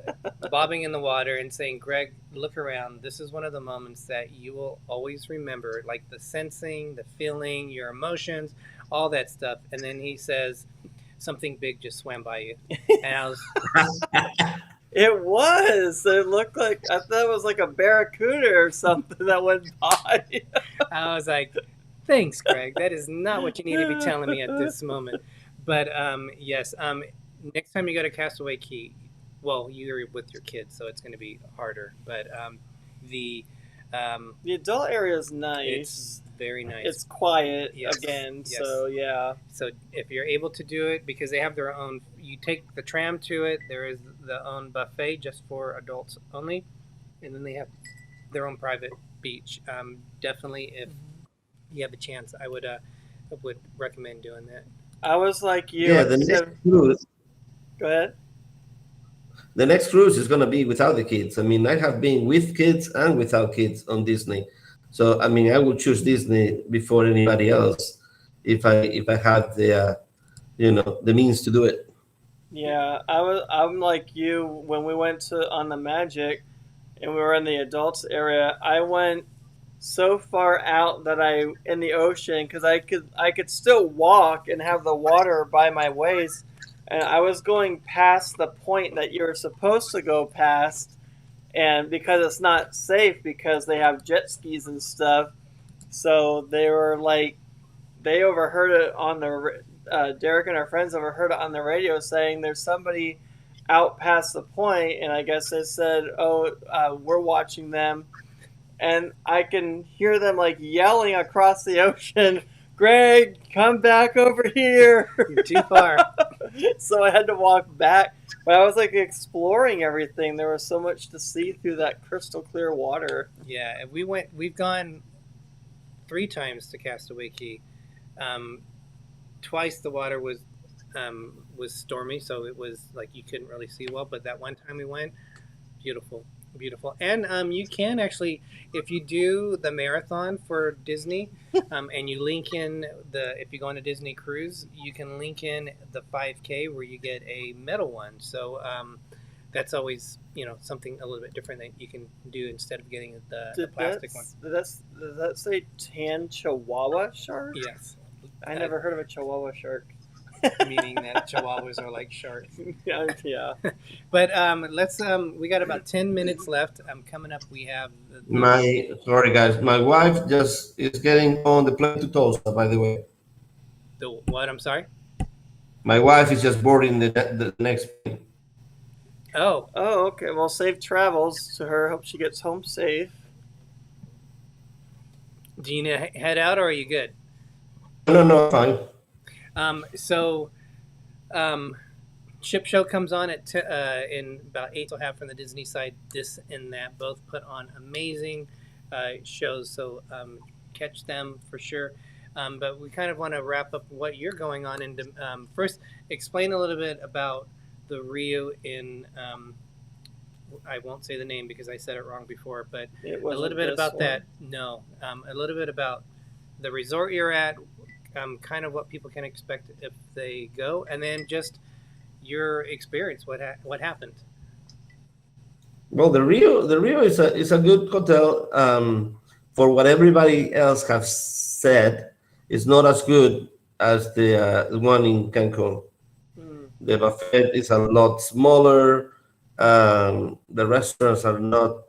bobbing in the water and saying, Greg, look around. This is one of the moments that you will always remember, like the sensing, the feeling, your emotions, all that stuff. And then he says, something big just swam by you. And I was... It was. It looked like, I thought it was like a barracuda or something that went by. I was like, thanks, Greg. That is not what you need to be telling me at this moment. But yes, next time you go to Castaway Key, well, you're with your kids, so it's going to be harder. But the adult area is nice. It's very nice. It's quiet Yes. again, Yes. so yeah. So if you're able to do it, because they have their own, you take the tram to it. There is the own buffet just for adults only, and then they have their own private beach. Definitely, if you have a chance, I would recommend doing that. I was like you. Yeah, the next cruise. Go ahead. The next cruise is going to be without the kids. I mean, I have been with kids and without kids on Disney. So, I mean, I would choose Disney before anybody else if I had the, the means to do it. Yeah, I'm like you. When we went on the Magic and we were in the adults area, I went so far out that in the ocean because I could still walk and have the water by my waist. And I was going past the point that you're supposed to go past, and because it's not safe because they have jet skis and stuff, so they were like, they overheard it on the Derick and our friends overheard it on the radio saying there's somebody out past the point, and I guess they said, we're watching them, and I can hear them like yelling across the ocean, Greg, come back over here. You're too far. So I had to walk back. But I was like exploring everything. There was so much to see through that crystal clear water. Yeah, we've gone 3 times to Castaway Key. Twice the water was stormy, so it was like you couldn't really see well. But that one time we went, beautiful. Beautiful. And you can actually, if you do the marathon for Disney, and you link in if you go on a Disney cruise, you can link in the 5K where you get a metal one. So that's always, something a little bit different that you can do instead of getting the plastic one. Does that say tan chihuahua shark? Yes. I never heard of a chihuahua shark. Meaning that chihuahuas are like sharks. Yeah. But let's we got about 10 minutes left. Coming up we have Sorry guys, my wife just is getting on the plane to Tulsa, by the way. the what? I'm sorry. My wife is just boarding the next plane. Oh, okay. Well, safe travels to her. Hope she gets home safe. do you need to head out or are you good? No, fine. Ship Show comes on at in about 8 till half from the Disney side. This and that both put on amazing shows, so catch them for sure. But we kind of want to wrap up what you're going on, and first explain a little bit about the Rio in. I won't say the name because I said it wrong before, but a little bit about that. No, a little bit about the resort you're at. Kind of what people can expect if they go, and then just your experience. What happened? Well, the Rio is a good hotel. For what everybody else has said, it's not as good as the one in Cancun. The buffet is a lot smaller. The restaurants are not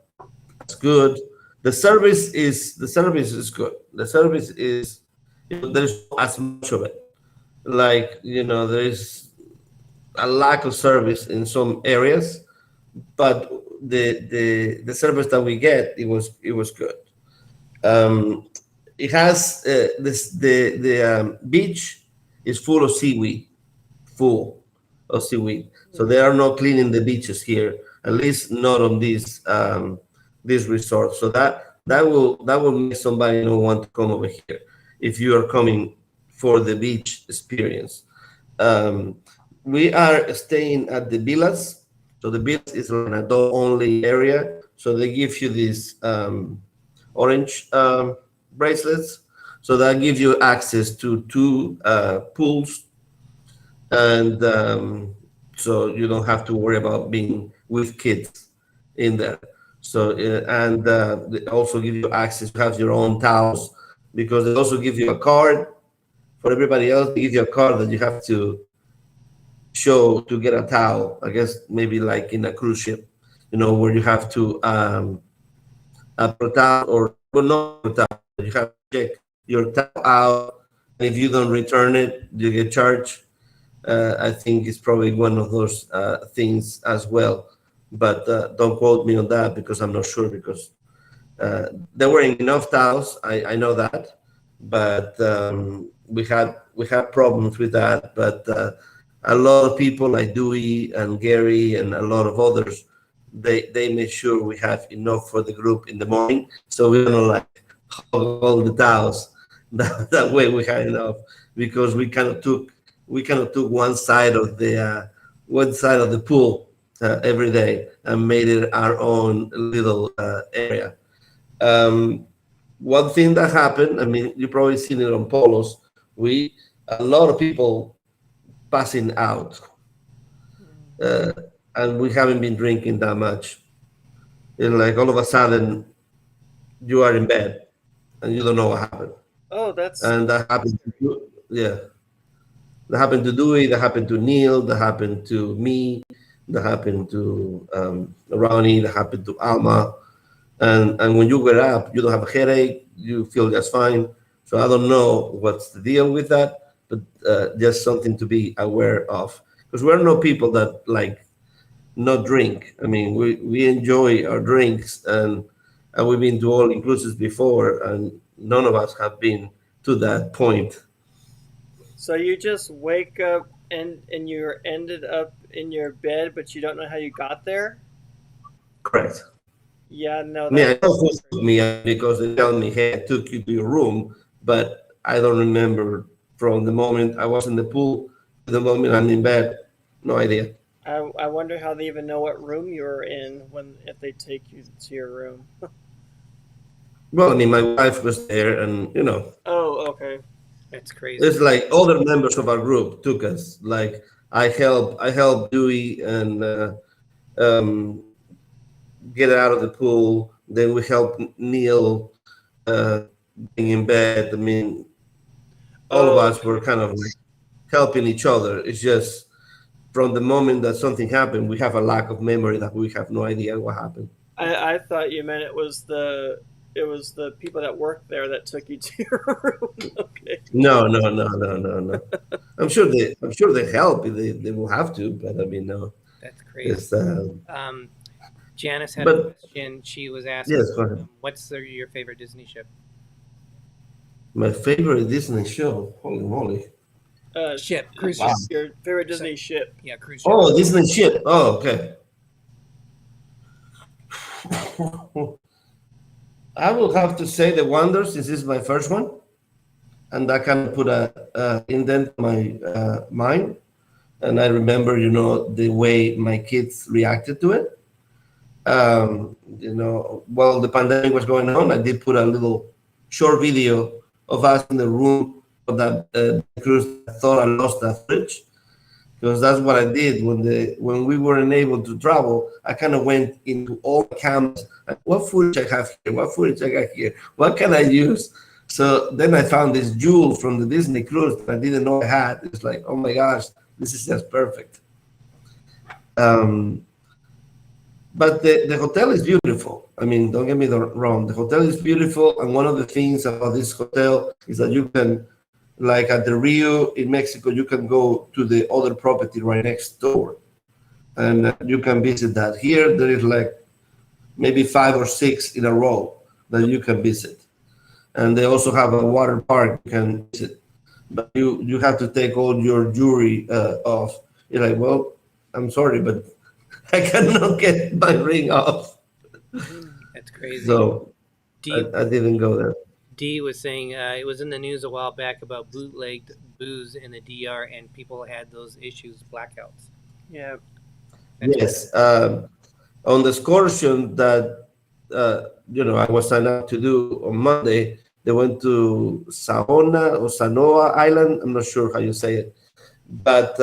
as good. The service is good. The service is. There's as much of it. Like, there is a lack of service in some areas, but the service that we get, it was good. It has the beach is full of seaweed. So they are not cleaning the beaches here, at least not on this resort. So that will make somebody not want to come over here if you are coming for the beach experience. We are staying at the villas. So the villas is an adult-only area. So they give you these orange bracelets. So that gives you access to 2 pools. And so you don't have to worry about being with kids in there. So, they also give you access to have your own towels, because they also give you a card. For everybody else, they give you a card that you have to show to get a towel. I guess maybe like in a cruise ship, where you have to put a towel, or not a towel. You have to check your towel out. And if you don't return it, you get charged. I think it's probably one of those things as well. But don't quote me on that because I'm not sure, because there weren't enough towels. I know that, but we had problems with that. But a lot of people like Dewey and Gary and a lot of others, they made sure we have enough for the group in the morning, so we don't like all the towels. That way we had enough, because we kind of took one side of the pool every day and made it our own little area. One thing that happened, I mean, you've probably seen it on polos, a lot of people passing out, and we haven't been drinking that much. And like all of a sudden, you are in bed and you don't know what happened. Oh, and that happened. That happened to Dewey. That happened to Neil. That happened to me. That happened to Ronnie. That happened to Alma. And when you get up, you don't have a headache. You feel just fine. So I don't know what's the deal with that, but just something to be aware of, because we're not people that like not drink. I mean, we enjoy our drinks, and we've been to all inclusives before, and none of us have been to that point. So you just wake up and you're ended up in your bed, but you don't know how you got there? Correct. Yeah, no. I mean, I know who took me, because they tell me, hey, I took you to your room, but I don't remember from the moment I was in the pool to the moment I'm in bed. No idea. I wonder how they even know what room you were in if they take you to your room. Well, I mean, my wife was there, and Oh, okay. That's crazy. it's like other members of our group took us. Like I help Dewey and um, get out of the pool. Then we help Neil uh, being in bed. I mean, all of Oh, us were kind of like helping each other. It's just from the moment that something happened, we have a lack of memory that we have no idea what happened. I thought you meant it was the people that worked there that took you to your room. Okay. No, no, no, no, no, no. I'm sure they help. They will have to, but I mean, no. That's crazy. It's Janice had a but question. She was asking, yes, go ahead. what's your favorite Disney ship? My favorite Disney show. Holy moly! Ship, cruise Wow. ship. Your favorite Disney ship. Yeah, cruise ship. Oh, Disney ship. Oh, okay. I will have to say the Wonder since this is my first one, and that kind of put a indent in my mind. And I remember, the way my kids reacted to it. While the pandemic was going on, I did put a little short video of us in the room of that cruise. I thought I lost that footage because that's what I did when we weren't able to travel. I kind of went into all the cameras. Like, what footage I have here? What footage I got here? What can I use? So then I found this jewel from the Disney cruise that I didn't know I had. It's like, oh my gosh, this is just perfect. But the hotel is beautiful. I mean, don't get me wrong. The hotel is beautiful. And one of the things about this hotel is that you can, like at the Rio in Mexico, you can go to the other property right next door. And you can visit that. Here, there is like maybe 5 or 6 in a row that you can visit. And they also have a water park you can visit. But you have to take all your jewelry off. You're like, well, I'm sorry, but I cannot get my ring off. That's crazy. So D, I didn't go there. D was saying it was in the news a while back about bootlegged booze in the DR, and people had those issues, blackouts. Yeah. Yes. On the excursion that I was signed up to do on Monday, they went to Saona or Sanoa Island. I'm not sure how you say it, but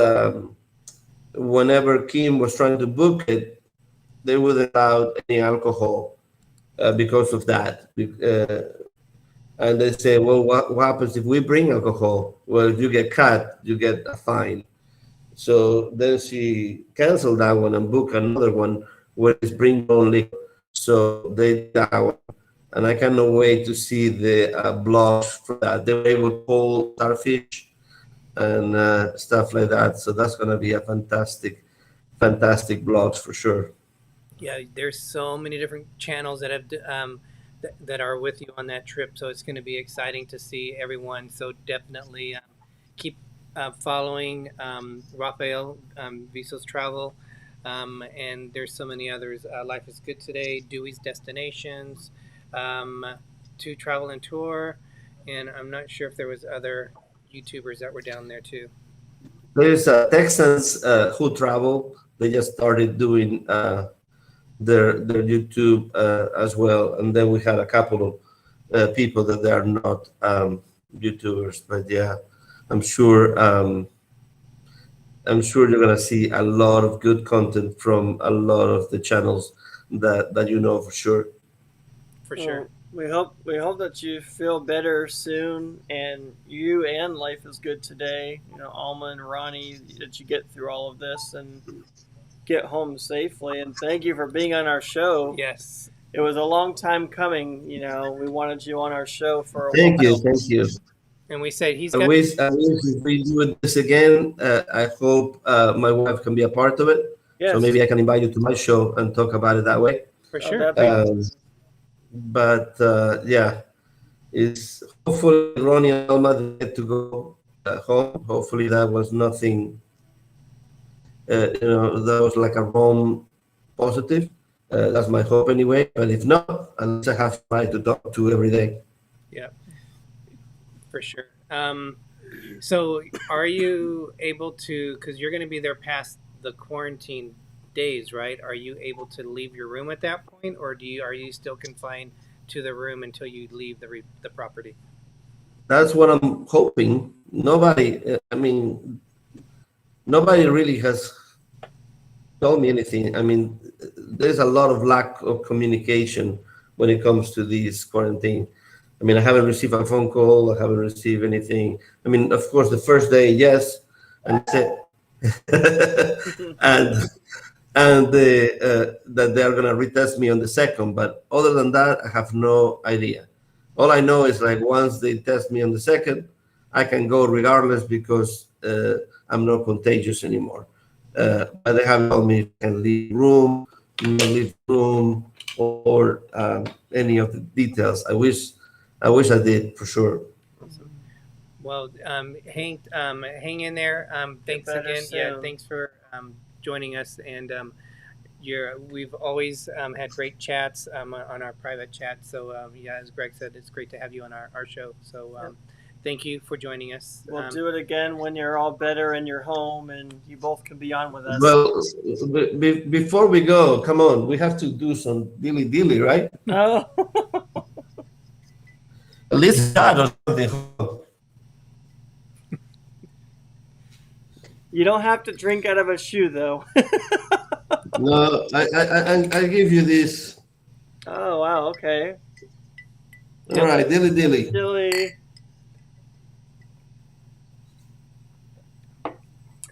whenever Kim was trying to book it, they wouldn't allow any alcohol because of that. And they say, well, what happens if we bring alcohol? Well, if you get caught, you get a fine. So then she canceled that one and booked another one where it's bring only. So they did that one. And I cannot wait to see the blogs for that. They were able to pull starfish and stuff like that. So that's going to be a fantastic blogs for sure. Yeah, there's so many different channels that have that are with you on that trip. So it's going to be exciting to see everyone. So definitely keep following Rafael, Viso's Travel, and there's so many others. Life is Good Today, Dewey's Destinations, To Travel and Tour, and I'm not sure if there was other YouTubers that were down there too. There's Texans who travel. They just started doing their YouTube as well, and then we had a couple of people that they are not YouTubers. But yeah, I'm sure you're gonna see a lot of good content from a lot of the channels that you know for sure. For sure. We hope that you feel better soon, and you and Life is Good Today. Alma and Ronnie, that you get through all of this and get home safely. And thank you for being on our show. Yes. It was a long time coming. We wanted you on our show for a while. Thank you. And we said he's I got. wish if we do this again. I hope my wife can be a part of it. Yes. So maybe I can invite you to my show and talk about it that way. For sure. But yeah, it's hopefully Ronnie and Alma get to go home. Hopefully that was nothing. That was like a wrong positive. That's my hope anyway. But if not, at least I have somebody to talk to every day. Yeah, for sure. So are you able to, because you're going to be there past the quarantine days, right? Are you able to leave your room at that point, or are you still confined to the room until you leave the property? That's what I'm hoping. Nobody, I mean, nobody really has told me anything. I mean, there's a lot of lack of communication when it comes to this quarantine. I mean, I haven't received a phone call. I haven't received anything. I mean, of course, the first day, yes, and that's it. and that they are gonna retest me on the second. But other than that, I have no idea. All I know is like once they test me on the second, I can go regardless because I'm not contagious anymore. But they haven't told me if I can leave room, not leave room, or any of the details. I wish I did for sure. Well, hang in there. Thanks better again. Yeah, soon. thanks for joining us. And we've always had great chats on our private chat. So yeah, as Greg said, it's great to have you on our show. So thank you for joining us. We'll do it again when you're all better in your home and you both can be on with us. Well, before we go, come on, we have to do some dilly, right? Oh. At least that or something. You don't have to drink out of a shoe, though. No, I give you this. Oh, wow, okay. All right, dilly. Dilly.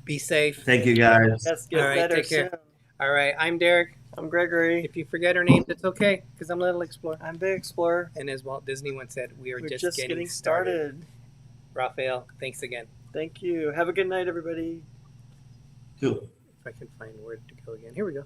Be safe. Thank you, guys. Let's get All right, better take care. soon. All right, I'm Derick. I'm Greggory. If you forget our names, it's okay, because I'm Little Explorer. I'm Big Explorer. And as Walt Disney once said, we are We're just getting started. Rafael, thanks again. Thank you. Have a good night, everybody. Cool. If I can find where to go again. Here we go.